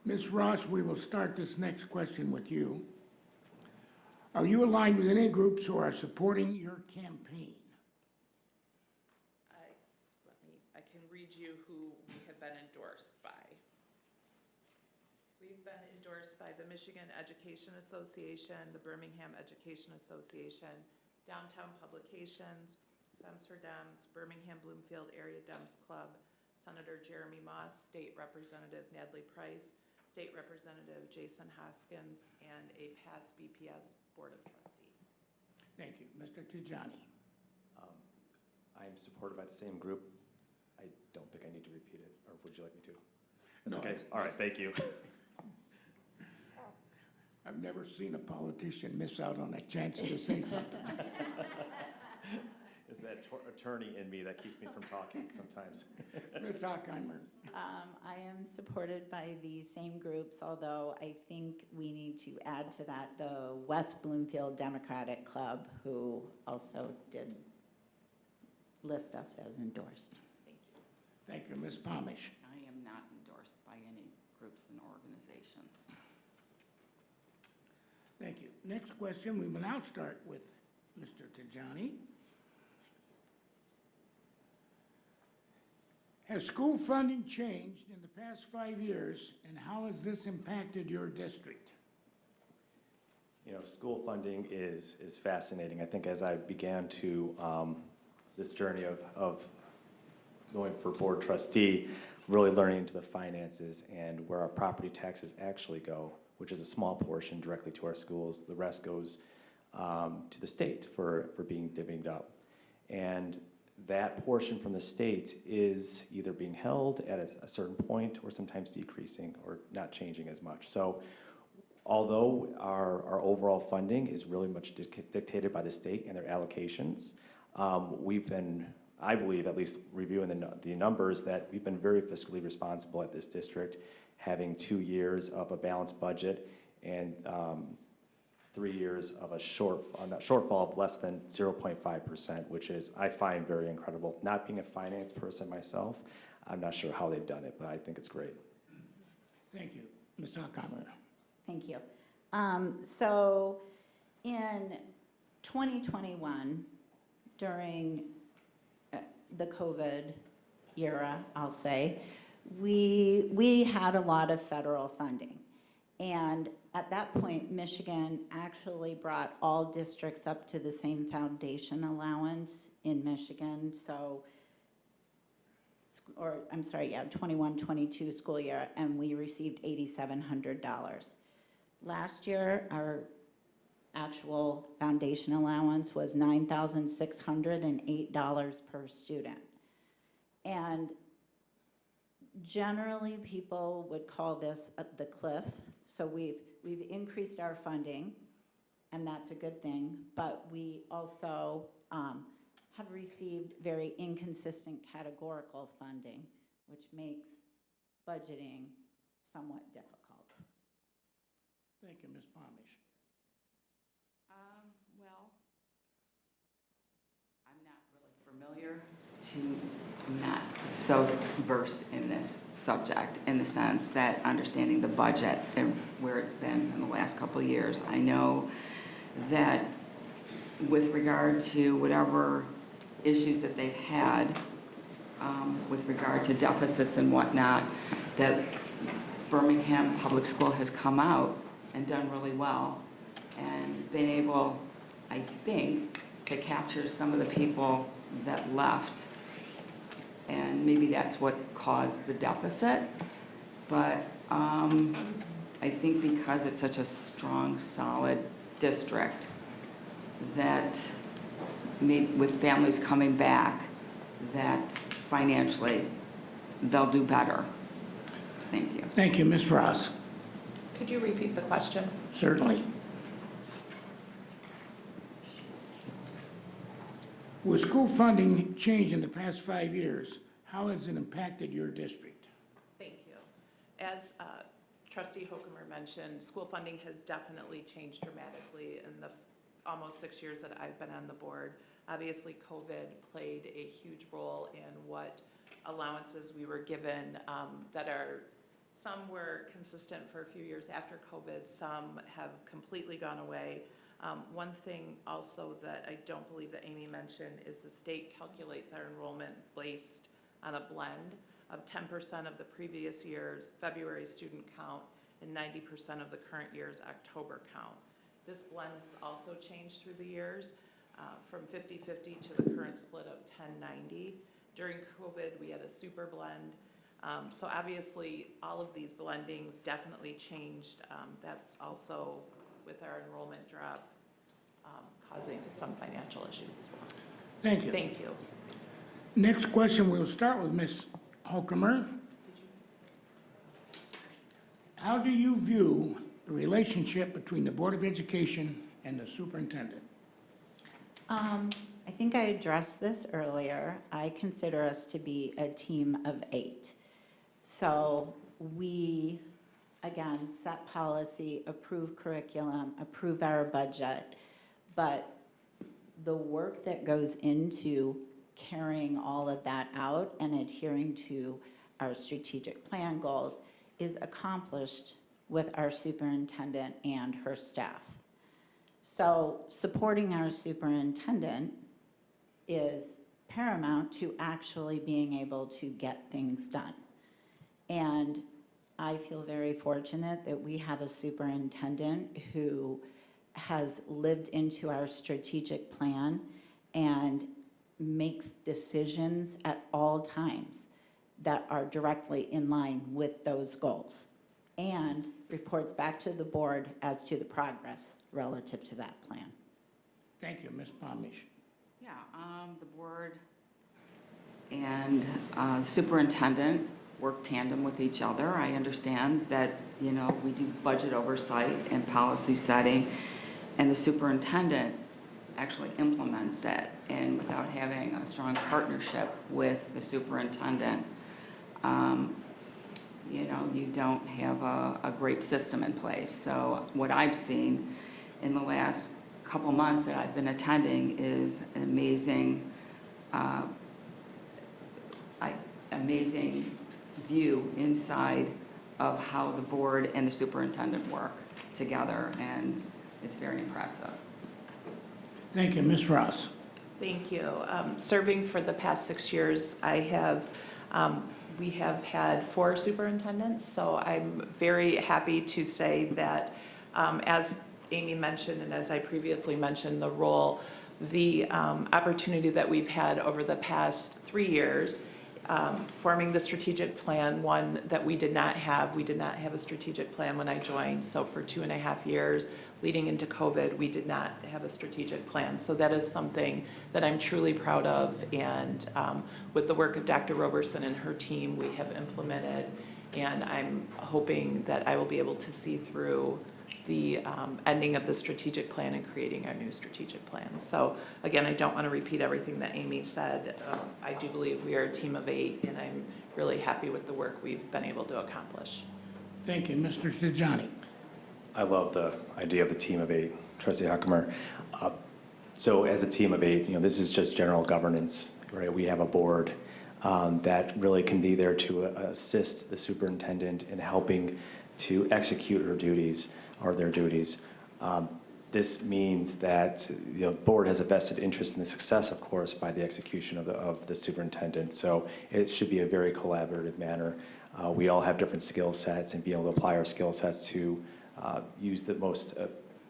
Ms. Ross, we will start this next question with you. Are you aligned with any groups who are supporting your campaign? I can read you who we have been endorsed by. We We've been endorsed by the Michigan Education Association, the Birmingham Education Association, Downtown Publications, Dems for Dems, Birmingham Bloomfield Area Dems Club, Senator Jeremy Moss, State Representative Natalie Price, State Representative Jason Hoskins, and a past BPS Board of Trustee. Thank you. Mr. Tejani. I am supported by the same group. I don't think I need to repeat it, or would you like me to? That's No, okay. it's- All right, thank you. I've never seen a politician miss out on a chance to say something. It's that attorney in me that keeps me from talking sometimes. Ms. Hochkammer. I am supported by the same groups, although I think we need to add to that the West Bloomfield Democratic Club, who also did list us as endorsed. Thank you. Thank you, Ms. Pomish. I am not endorsed by any groups and organizations. Thank you. Next question, we will now start with Mr. Tejani. Has school funding changed in the past 5 years, and how has this impacted your district? You know, school funding is fascinating. I think as I began to, this journey of going for board trustee, really learning into the finances and where our property taxes actually go, which is a small portion directly to our schools. The rest goes to the state for being divvied up. And that portion from the state is either being held at a certain point or sometimes decreasing or not changing as much. So although our overall funding is really much dictated by the state and their allocations, we've been, I believe, at least reviewing the numbers, that we've been very fiscally responsible at this district, having 2 years of a balanced budget and 3 years of a shortfall of less than 0.5%, which is, I find, very incredible. Not being a finance person myself, I'm not sure how they've done it, but I think it's great. Thank you. Ms. Hochkammer. Thank you. So in 2021, during the COVID era, I'll say, we had a lot of federal funding. And at that point, Michigan actually brought all districts up to the same foundation allowance in Michigan. So, or I'm sorry, yeah, 21-22 school year, and we received $8,700. Last year, our actual foundation allowance was $9,608 per student. And generally, people would call this the cliff. So we've increased our funding, and that's a good thing, but we also have received very inconsistent categorical funding, which makes budgeting somewhat difficult. Thank you, Ms. Pomish. Well, I'm not really familiar I'm not so versed in this subject in the sense that understanding the budget and where it's been in the last couple of years. I know that with regard to whatever issues that they've had with regard to deficits and whatnot, that Birmingham Public School has come out and done really well and been able, I think, to capture some of the people that left, and maybe that's what caused the deficit. But I think because it's such a strong, solid district, that maybe with families coming back, that financially they'll do better. Thank you. Thank you, Ms. Rass. Could you repeat the question? Certainly. With school funding changed in the past 5 years, how has it impacted your district? Thank you. As Trustee Hochkammer mentioned, school funding has definitely changed dramatically in the almost 6 years that I've been on the board. Obviously, COVID played a huge role in what allowances we were given that are, some were consistent for a few years after COVID, some have completely gone away. One thing also that I don't believe that Amy mentioned is the state calculates our enrollment based on a blend of 10% of the previous year's February student count and 90% of the current year's October count. This blend has also changed through the years, from 50-50 to the current split of 10-90. During COVID, we had a super blend. So obviously, all of these blendings definitely changed. That's also, with our enrollment drop, causing some financial issues as well. Thank you. Thank you. Next question, we'll start with Ms. Hochkammer. How do you view the relationship between the Board of Education and the superintendent? I think I addressed this earlier. I consider us to be a team of 8. So we, again, set policy, approve curriculum, approve our budget, but the work that goes into carrying all of that out and adhering to our strategic plan goals is accomplished with our superintendent and her staff. So supporting our superintendent is paramount to actually being able to get things done. And I feel very fortunate that we have a superintendent who has lived into our strategic plan and makes decisions at all times that are directly in line with those goals, and reports back to the board as to the progress relative to that plan. Thank you, Ms. Pomish. Yeah, the board and superintendent work tandem with each other. I understand that, you know, we do budget oversight and policy setting, and the superintendent actually implements it. And without having a strong partnership with the superintendent, you know, you don't have a great system in place. So what I've seen in the last couple months that I've been attending is an amazing view inside of how the board and the superintendent work together, and it's very impressive. Thank you, Ms. Rass. Thank you. Serving for the past 6 years, we have had 4 superintendents, so I'm very happy to say that, as Amy mentioned, and as I previously mentioned, the opportunity that we've had over the past 3 years, forming the strategic plan, one that we did not have a strategic plan when I joined, so for 2.5 years, leading into COVID, we did not have a strategic plan. So that is something that I'm truly proud of, and with the work of Dr. Roberson and her team, we have implemented, and I'm hoping that I will be able to see through the ending of the strategic plan and creating our new strategic plan. So again, I don't want to repeat everything that Amy said. I do believe we are a team of 8, and I'm really happy with the work we've been able to accomplish. Thank you, Mr. Tejani. I love the idea of the team of 8, Trustee Hochkammer. So as a team of 8, you know, this is just general governance, right? We have a board that really can be there to assist the superintendent in helping to execute her duties or their duties. This means that the board has a vested interest in the success, of course, by the execution of the superintendent. So it should be a very collaborative manner. We all have different skill sets, and being able to apply our skill sets to use the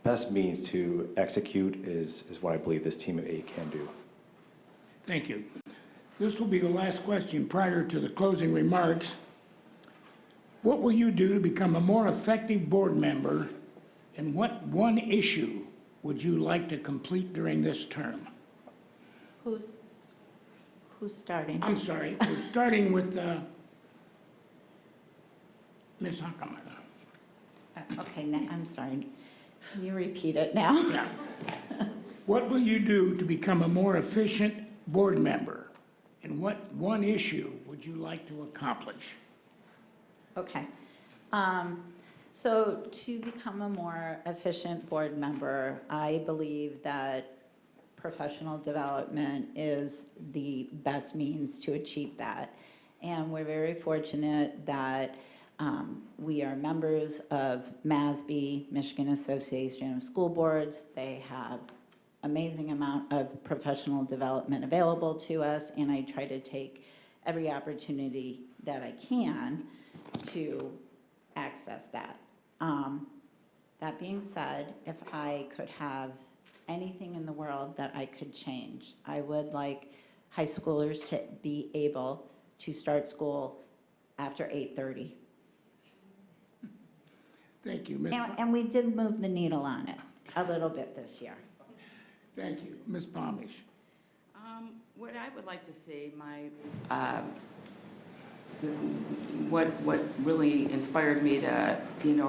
best means to execute is what I believe this team of 8 can do. Thank you. This will be the last question prior to the closing remarks. What will you do to become a more effective board member, and what one issue would you like to complete during this term? Who's starting? I'm sorry, we're starting with Ms. Hochkammer. Okay, I'm sorry. Can you repeat it now? Yeah. What will you do to become a more efficient board member, and what one issue would you like to accomplish? Okay. So to become a more efficient board member, I believe that professional development is the best means to achieve that. And we're very fortunate that we are members of MASB, Michigan Association of School Boards. They have amazing amount of professional development available to us, and I try to take every opportunity that I can to access that. That being said, if I could have anything in the world that I could change, I would like high schoolers to be able to start school after 8:30. Thank you, Ms. And we did move the needle on it a little bit this year. Thank you. Ms. Pomish. What I would like to see, what really inspired me to,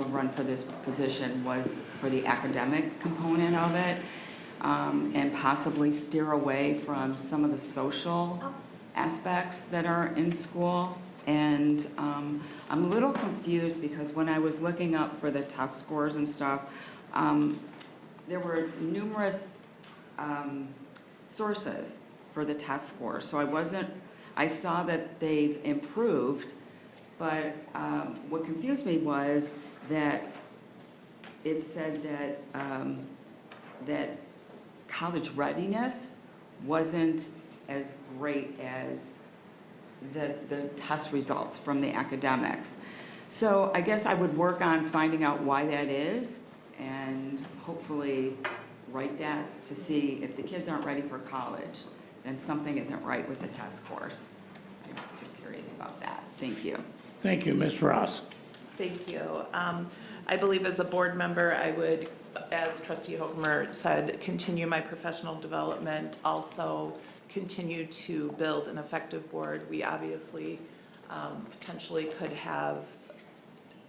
run for this position was for the academic component of it, and possibly steer away from some of the social aspects that are in school. And I'm a little confused because when I was looking up for the test scores and stuff, there were numerous sources for the test scores. So I saw that they've improved, but what confused me was that it said that college readiness wasn't as great as the test results from the academics. So I guess I would work on finding out why that is and hopefully write that to see if the kids aren't ready for college, then something isn't right with the test course. I'm just curious about that. Thank you. Thank you, Ms. Ross. Thank you. I believe as a board member, I would, as trustee Hochkammer said, continue my professional development, also continue to build an effective board. We obviously potentially could have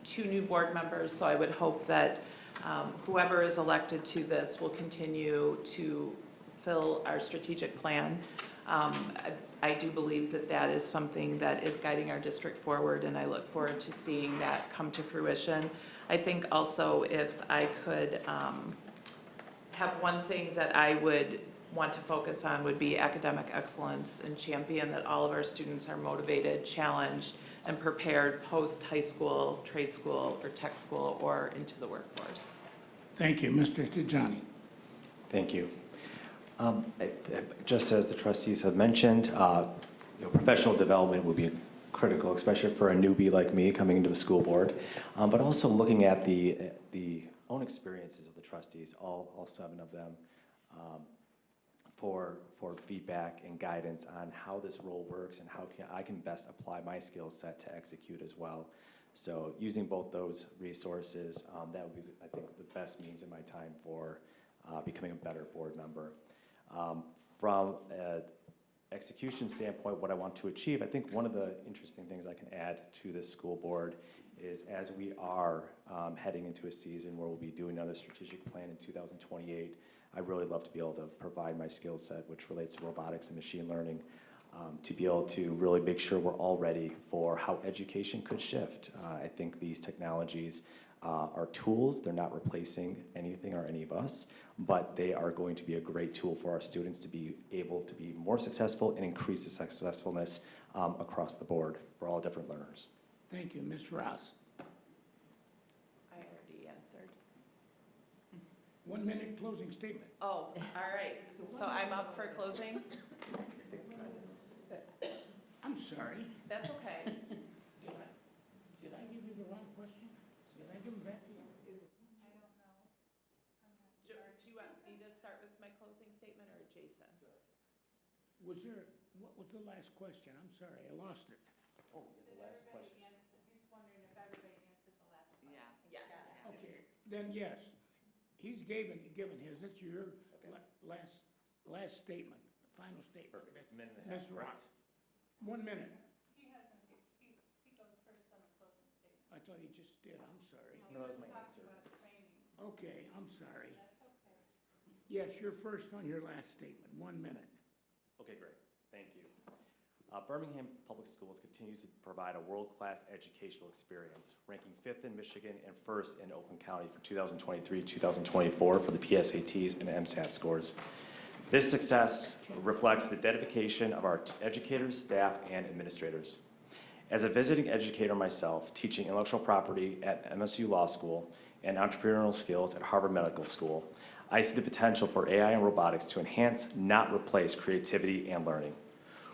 2 new board members, so I would hope that whoever is elected to this will continue to fill our strategic plan. I do believe that that is something that is guiding our district forward, and I look forward to seeing that come to fruition. I think also if I could have one thing that I would want to focus on would be academic excellence and champion that all of our students are motivated, challenged, and prepared post-high school, trade school, or tech school, or into the workforce. Thank you, Mr. Tejani. Thank you. Just as the trustees have mentioned, professional development will be critical, especially for a newbie like me coming into the school board, but also looking at the own experiences of the trustees, all 7 of them, for feedback and guidance on how this role works and how I can best apply my skill set to execute as well. So using both those resources, that would be, I think, the best means in my time for becoming a better board member. From an execution standpoint, what I want to achieve, I think one of the interesting things I can add to this school board is as we are heading into a season where we'll be doing another strategic plan in 2028, I'd really love to be able to provide my skill set, which relates to robotics and machine learning, to be able to really make sure we're all ready for how education could shift. I think these technologies are tools. They're not replacing anything or any of us, but they are going to be a great tool for our students to be able to be more successful and increase the successfulness across the board for all different learners. Thank you, Ms. Ross. I already answered. 1 minute closing statement. Oh, all right. So I'm up for closing? I'm sorry. That's okay. Did I give you the wrong question? Did I give them back to you? Do you want me to start with my closing statement or Jason? Was there, what was the last question? I'm sorry, I lost it. Oh, the last question. Yes. Okay, then yes. He's given his. That's your last statement, final statement. Perfect. It's a minute and a half. Ms. Ross. 1 minute. He goes first on the closing statement. I thought he just did. I'm sorry. No, that was my answer. About training. Okay, I'm sorry. That's okay. Yes, you're first on your last statement. 1 minute. Okay, great. Thank you. Birmingham Public Schools continues to provide a world-class educational experience, ranking 5th in Michigan and 1st in Oakland County for 2023-2024 for the PSATs and MSAT scores. This success reflects the dedication of our educators, staff, and administrators. As a visiting educator myself, teaching intellectual property at MSU Law School and entrepreneurial skills at Harvard Medical School, I see the potential for AI and robotics to enhance, not replace, creativity and learning.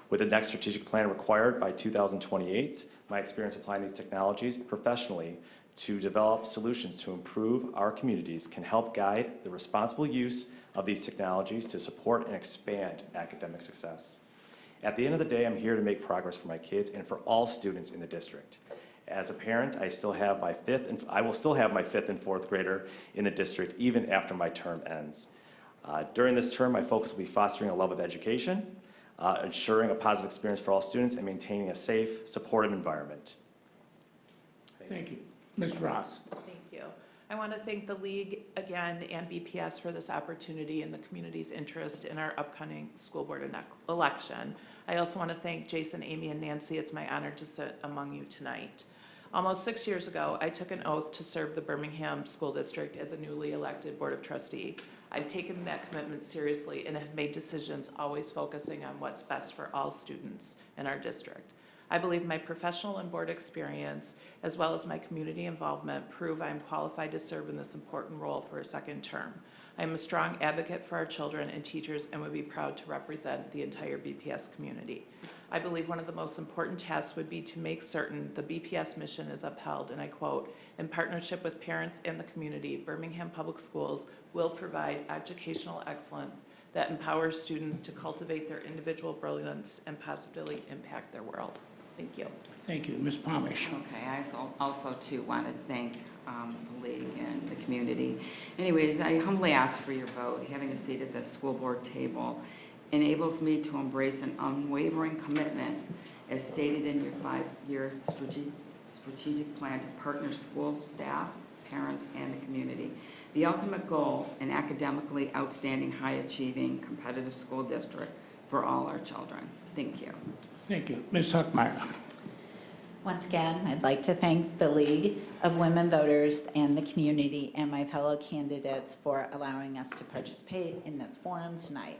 With the next strategic plan required by 2028, my experience applying these technologies professionally to develop solutions to improve our communities can help guide the responsible use of these technologies to support and expand academic success. At the end of the day, I'm here to make progress for my kids and for all students in the district. As a parent, I will still have my fifth and fourth grader in the district even after my term ends. During this term, my focus will be fostering a love of education, ensuring a positive experience for all students, and maintaining a safe, supportive environment. Thank you. Ms. Ross. Thank you. I want to thank the League again and BPS for this opportunity and the community's interest in our upcoming school board election. I also want to thank Jason, Amy, and Nancy. It's my honor to sit among you tonight. Almost 6 years ago, I took an oath to serve the Birmingham School District as a newly elected Board of Trustee. I've taken that commitment seriously and have made decisions always focusing on what's best for all students in our district. I believe my professional and board experience, as well as my community involvement, prove I am qualified to serve in this important role for a second term. I am a strong advocate for our children and teachers and would be proud to represent the entire BPS community. I believe one of the most important tasks would be to make certain the BPS mission is upheld, and I quote, "In partnership with parents and the community, Birmingham Public Schools will provide educational excellence that empowers students to cultivate their individual brilliance and positively impact their world." Thank you. Thank you. Ms. Pomish. Okay, I also too want to thank the league and the community. Anyways, I humbly ask for your vote. Having a seat at the school board table enables me to embrace an unwavering commitment as stated in your 5-year strategic plan to partner school staff, parents, and the community. The ultimate goal, an academically outstanding, high-achieving, competitive school district for all our children. Thank you. Thank you. Ms. Hochkammer. Once again, I'd like to thank the League of Women Voters and the community and my fellow candidates for allowing us to participate in this forum tonight.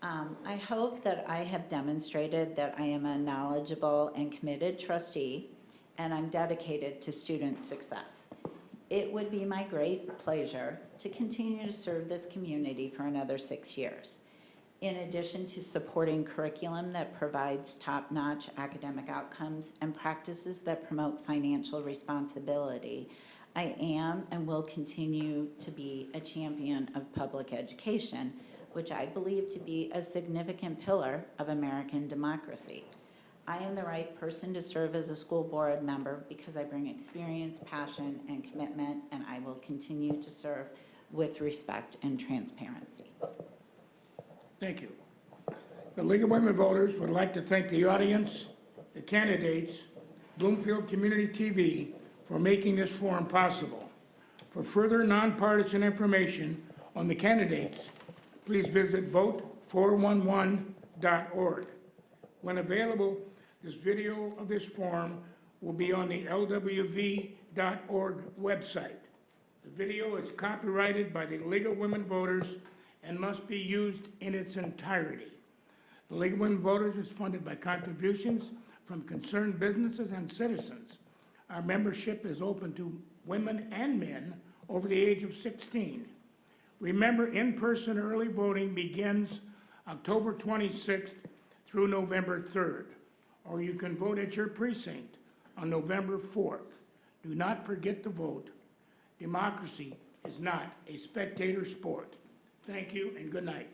I hope that I have demonstrated that I am a knowledgeable and committed trustee, and I'm dedicated to student success. It would be my great pleasure to continue to serve this community for another 6 years. In addition to supporting curriculum that provides top-notch academic outcomes and practices that promote financial responsibility, I am and will continue to be a champion of public education, which I believe to be a significant pillar of American democracy. I am the right person to serve as a school board member because I bring experience, passion, and commitment, and I will continue to serve with respect and transparency. Thank you. The League of Women Voters would like to thank the audience, the candidates, Bloomfield Community TV for making this forum possible. For further nonpartisan information on the candidates, please visit vote411.org. When available, this video of this forum will be on the lwv.org website. The video is copyrighted by the League of Women Voters and must be used in its entirety. The League of Women Voters is funded by contributions from concerned businesses and citizens. Our membership is open to women and men over the age of 16. Remember, in-person early voting begins October 26th through November 3rd, or you can vote at your precinct on November 4th. Do not forget to vote. Democracy is not a spectator sport. Thank you and good night.